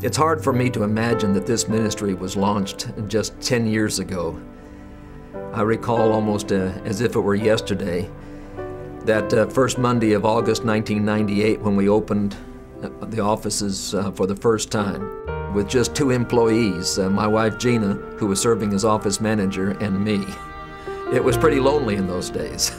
It's hard for me to imagine that this ministry was launched just 10 years ago. I recall almost as if it were yesterday that first Monday of August 1998 when we opened the offices for the first time with just 2 employees, my wife Gina, who was serving as office manager, and me. It was pretty lonely in those days.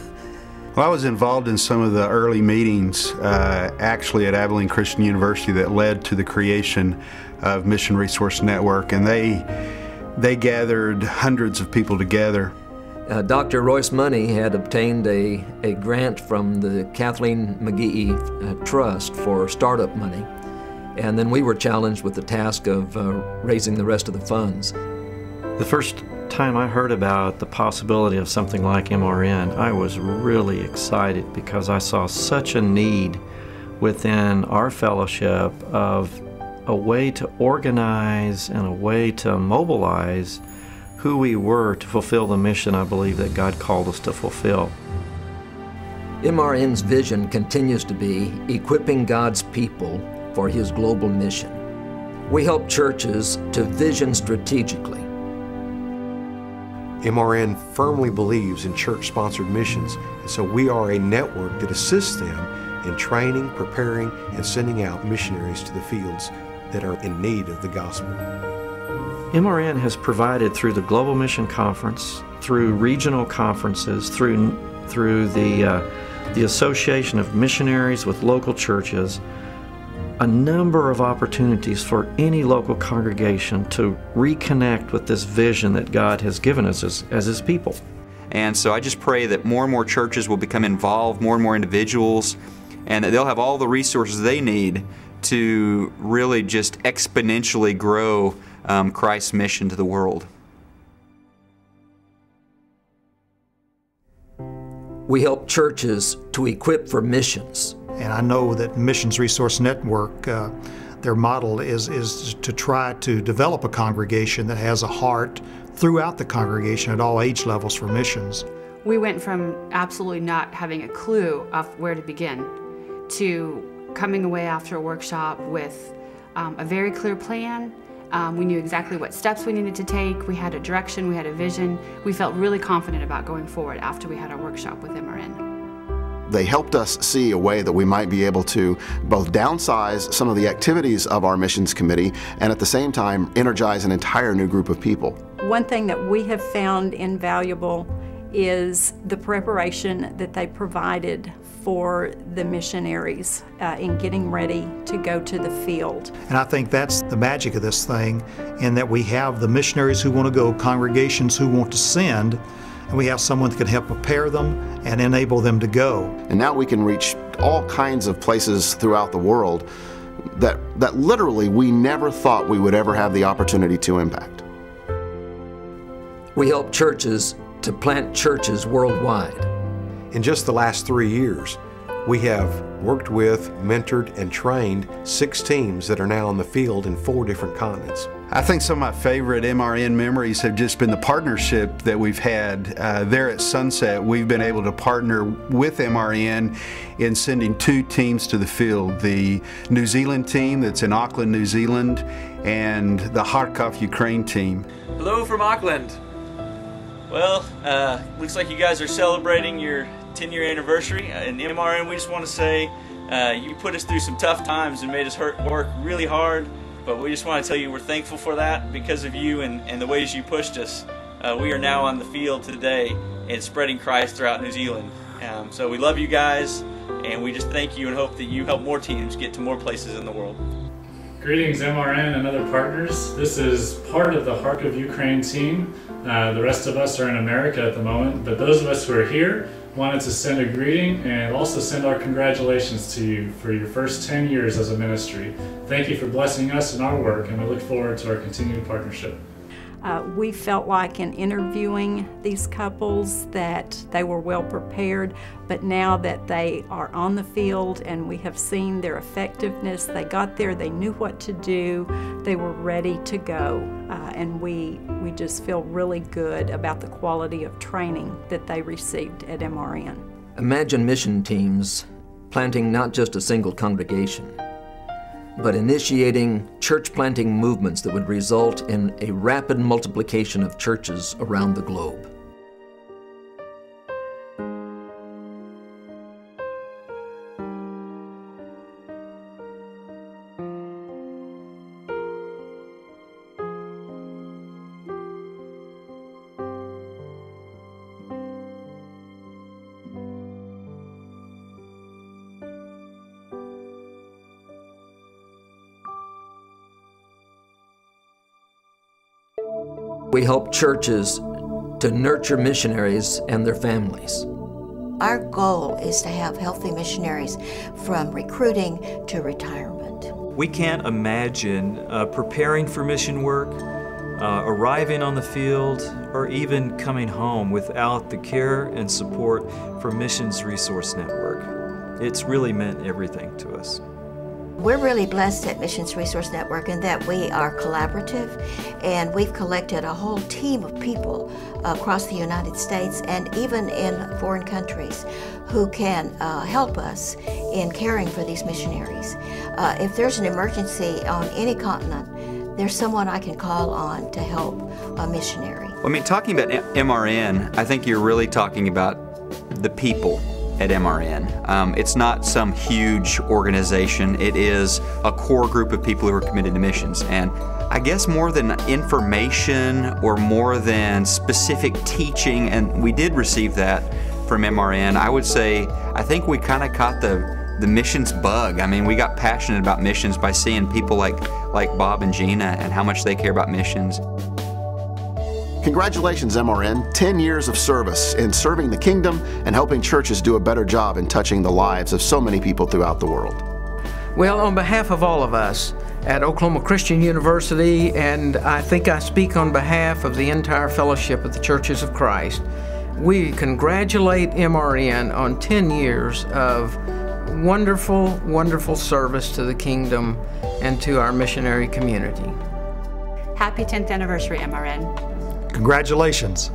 Well, I was involved in some of the early meetings actually at Abilene Christian University that led to the creation of Mission Resource Network, and they gathered hundreds of people together. Dr. Royce Money had obtained a grant from the Kathleen McGee Trust for startup money, and then we were challenged with the task of raising the rest of the funds. The first time I heard about the possibility of something like MRN, I was really excited because I saw such a need within our fellowship of a way to organize and a way to mobilize who we were to fulfill the mission I believe that God called us to fulfill. MRN's vision continues to be equipping God's people for His global mission. We help churches to vision strategically. MRN firmly believes in church-sponsored missions, and so we are a network that assists them in training, preparing, and sending out missionaries to the fields that are in need of the gospel. MRN has provided through the Global Mission Conference, through regional conferences, through the Association of Missionaries with local churches, a number of opportunities for any local congregation to reconnect with this vision that God has given us as His people. And so I just pray that more and more churches will become involved, more and more individuals, and that they'll have all the resources they need to really just exponentially grow Christ's mission to the world. We help churches to equip for missions. And I know that Missions Resource Network, their model is to try to develop a congregation that has a heart throughout the congregation at all age levels for missions. We went from absolutely not having a clue of where to begin to coming away after a workshop with a very clear plan. We knew exactly what steps we needed to take. We had a direction, we had a vision. We felt really confident about going forward after we had our workshop with MRN. They helped us see a way that we might be able to both downsize some of the activities of our missions committee and at the same time energize an entire new group of people. One thing that we have found invaluable is the preparation that they provided for the missionaries in getting ready to go to the field. And I think that's the magic of this thing, in that we have the missionaries who want to go, congregations who want to send, and we have someone that can help prepare them and enable them to go. And now we can reach all kinds of places throughout the world that literally we never thought we would ever have the opportunity to impact. We help churches to plant churches worldwide. In just the last 3 years, we have worked with, mentored, and trained 6 teams that are now in the field in 4 different continents. I think some of my favorite MRN memories have just been the partnership that we've had there at Sunset. We've been able to partner with MRN in sending 2 teams to the field. The New Zealand team that's in Auckland, New Zealand, and the Kharkov, Ukraine team. Hello from Auckland. Well, looks like you guys are celebrating your 10-year anniversary. In MRN, we just want to say you put us through some tough times and made us work really hard. But we just want to tell you we're thankful for that because of you and the ways you pushed us. We are now on the field today and spreading Christ throughout New Zealand. So we love you guys, and we just thank you and hope that you help more teams get to more places in the world. Greetings, MRN and other partners. This is part of the Kharkov Ukraine team. The rest of us are in America at the moment, but those of us who are here wanted to send a greeting and also send our congratulations to you for your first 10 years as a ministry. Thank you for blessing us in our work, and we look forward to our continued partnership. We felt like in interviewing these couples that they were well prepared, but now that they are on the field and we have seen their effectiveness, they got there, they knew what to do, they were ready to go, and we just feel really good about the quality of training that they received at MRN. Imagine mission teams planting not just a single congregation, but initiating church planting movements that would result in a rapid multiplication of churches around the globe. We help churches to nurture missionaries and their families. Our goal is to have healthy missionaries from recruiting to retirement. We can't imagine preparing for mission work, arriving on the field, or even coming home without the care and support from Missions Resource Network. It's really meant everything to us. We're really blessed at Missions Resource Network in that we are collaborative, and we've collected a whole team of people across the United States and even in foreign countries who can help us in caring for these missionaries. If there's an emergency on any continent, there's someone I can call on to help a missionary. I mean, talking about MRN, I think you're really talking about the people at MRN. It's not some huge organization. It is a core group of people who are committed to missions. And I guess more than information or more than specific teaching, and we did receive that from MRN, I would say I think we kind of caught the missions bug. I mean, we got passionate about missions by seeing people like Bob and Gina and how much they care about missions. Congratulations, MRN. 10 years of service in serving the kingdom and helping churches do a better job in touching the lives of so many people throughout the world. Well, on behalf of all of us at Oklahoma Christian University, and I think I speak on behalf of the entire fellowship of the Churches of Christ, we congratulate MRN on 10 years of wonderful, wonderful service to the kingdom and to our missionary community. Happy 10th anniversary, MRN. Congratulations.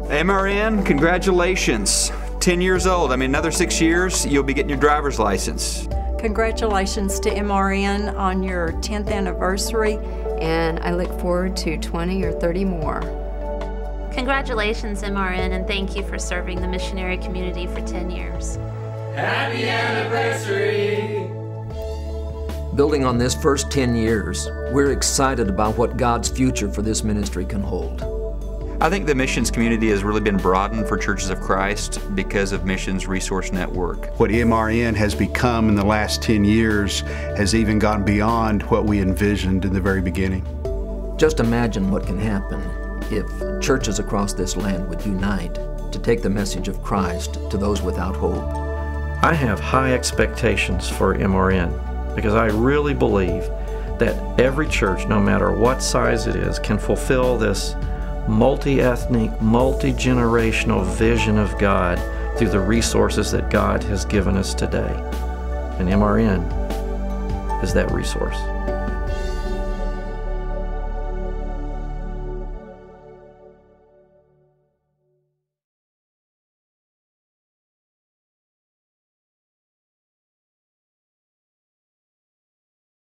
MRN, congratulations. 10 years old. I mean, another 6 years, you'll be getting your driver's license. Congratulations to MRN on your 10th anniversary. And I look forward to 20 or 30 more. Congratulations, MRN, and thank you for serving the missionary community for 10 years. Happy anniversary! Building on this first 10 years, we're excited about what God's future for this ministry can hold. I think the missions community has really been broadened for Churches of Christ because of Missions Resource Network. What MRN has become in the last 10 years has even gone beyond what we envisioned in the very beginning. Just imagine what can happen if churches across this land would unite to take the message of Christ to those without hope. I have high expectations for MRN because I really believe that every church, no matter what size it is, can fulfill this multi-ethnic, multi-generational vision of God through the resources that God has given us today. And MRN is that resource.